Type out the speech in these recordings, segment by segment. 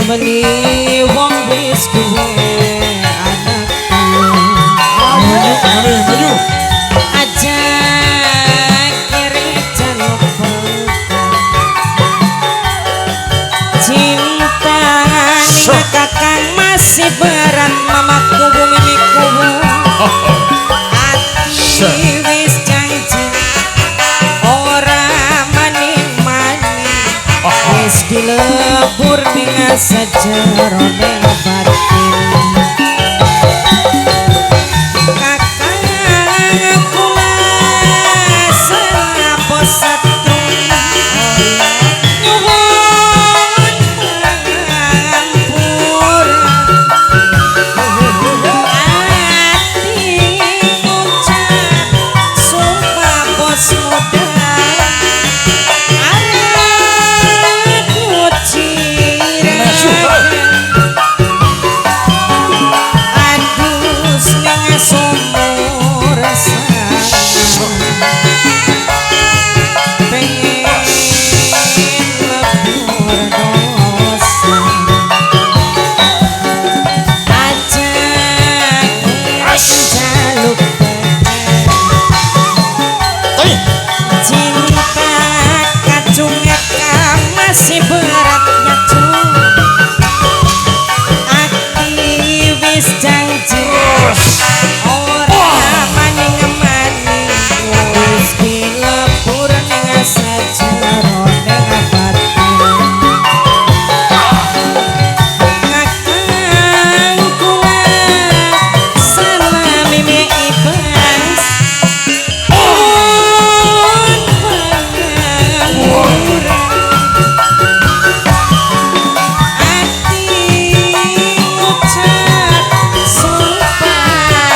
Meni wong wis duwe anak maju aja kiri jaluk cinta ning kakang masih berat mamaku mimiku ati wis janji ora maning-maning wis dilebur ning sajarone batin kakang kula sapa setru nyuwun ampura ati ngucap sumpah bos muda masih berat nyatu aktivis janji orang maning-maning wis dilebur ning sajarone batin kakang kula salami me ibas sumpah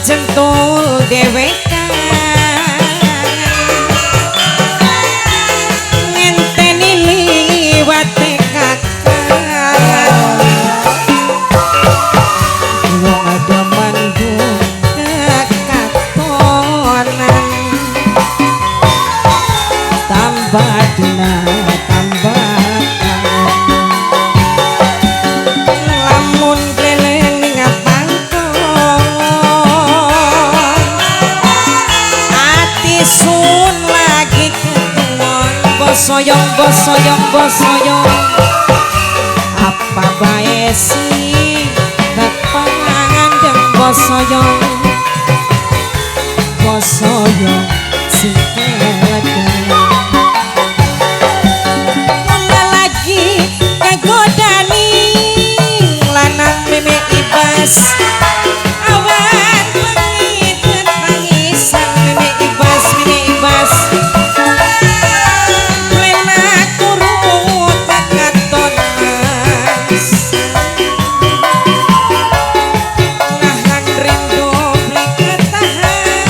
jentul dewekan ngenteni liwate kakak wong ada mandu kekatonan tambah dina tambah lamun keleng ning sun lagi ketuan bosoyong bosoyong bosoyong apa bae sih kepangan dan bosoyong bosoyong si keledai mula lagi kegodani lanang meme ibas awan pengitut pangisan meme ibas plena kurut kekaton mas nahan rindu beli ketahan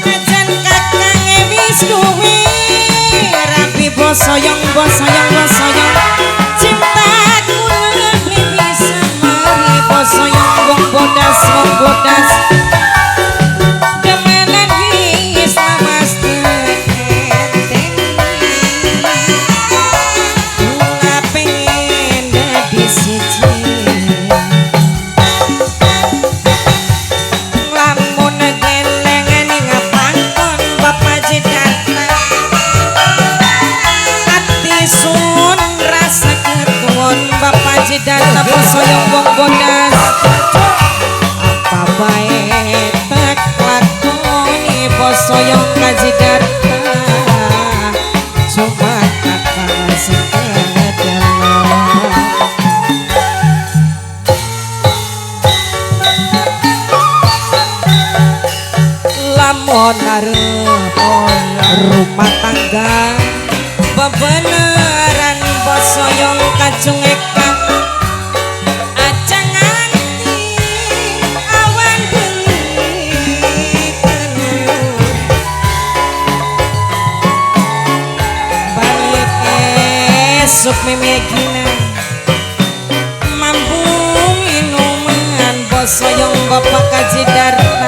najan kakang ewis duwe rapi bosoyong bosoyong bosoyong cintaku lebih bisa mari bosoyong wong bodas demenan wis lawas tekenteng mula pengen dadi siji lamun gelengan ning pangkon bapak jedata ati sun rasa ketuon bapak jedata bosoyong wong bodas apa bae tek lakoni bosoyong kajidarta cuma kakak sekedar lamun arep rumah tangga bebeneran bosoyong kacungekang aja nganti awan bengi penuh balik esuk memegina mampu minuman bosoyong bapak kajidarta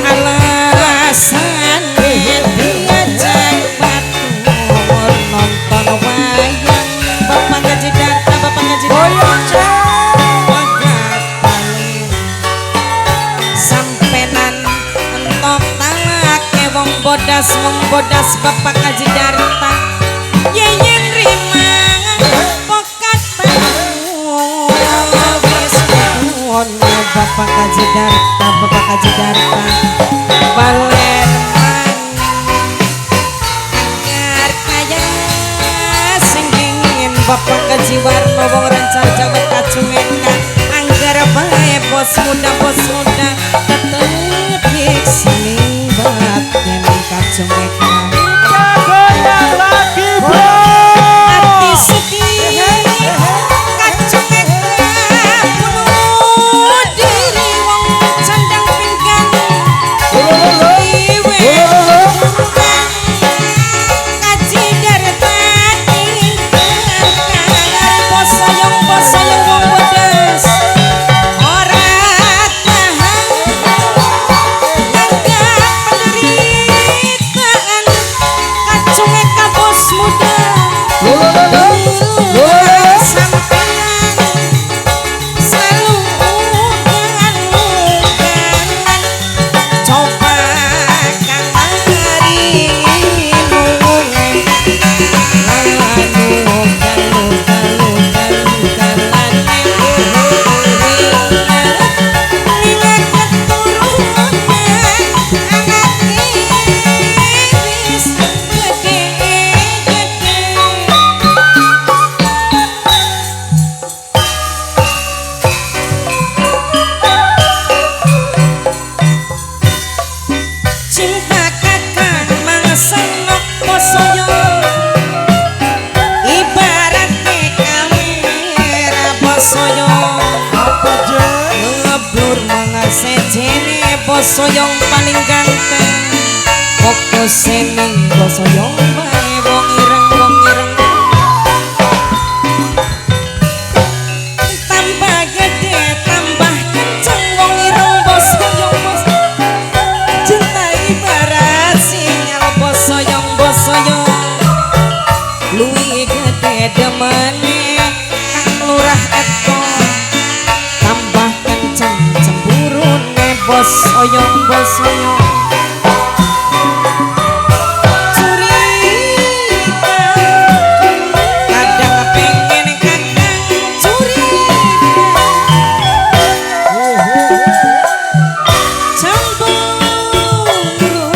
alasan diajak batur nonton wayang bapak kajidarta sampenan entok talake wong bodas bapak kajidarta yeyen rimang pokat tahu wis nuwun bapak kajidarta balen anyar kaya sing ingin bapak kajiwarno wong rancar jawet kacungekan anggar bae bos muda tetep sini bat yen kacungekan goyang lagi hati sedih kacungekan bunuh diri wong candang pinggang iwe kajidarta tinggal bosoyong wong bodas ora tahan nanggap penderitaan kacungeka bos muda sampeyan selalu ugan-uganan coba kang mari nungun cinta kakak mangsenok posoyo ibarat kamera posoyo apa bosoyong paling ganteng fokus ning bosoyong bae wong ireng tambah gede tambah kenceng wong ireng bosoyong cinta ibarat sinyal bosoyong luwih gede demene kang lurah eto tambah kenceng cemburune bosoyong curiga kadang pengen kakang curiga cemburu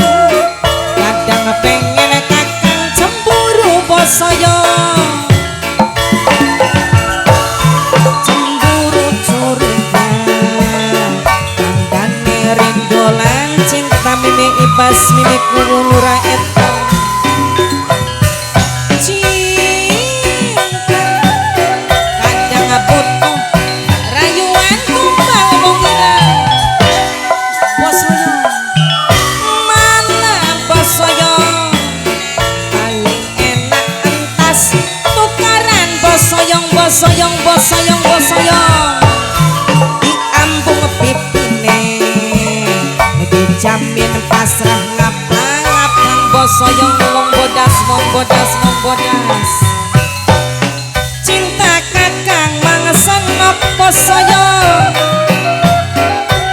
kadang pengen kakang cemburu bosoyong cemburu curiga tandane rindolan cinta mimi ibas mimi kulura eta cinta kadang butuh rayuan kumbang wong ireng bosoyong mana bosoyong paling enak entas tukaran bosoyong diambung pipine dijamin pasrah ngaplang bosoyong wong bodas cinta kakang mangsenok bosoyong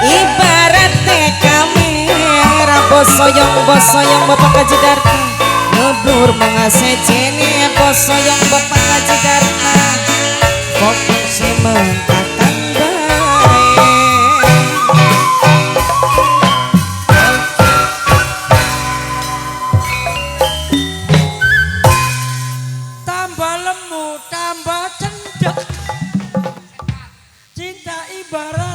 ibarat kamera bosoyong bapak kajidarta ngebur mengasejene bosoyong bapak kajidarta fokus mentakkan bae tambah lemu tambah cendek cinta ibarat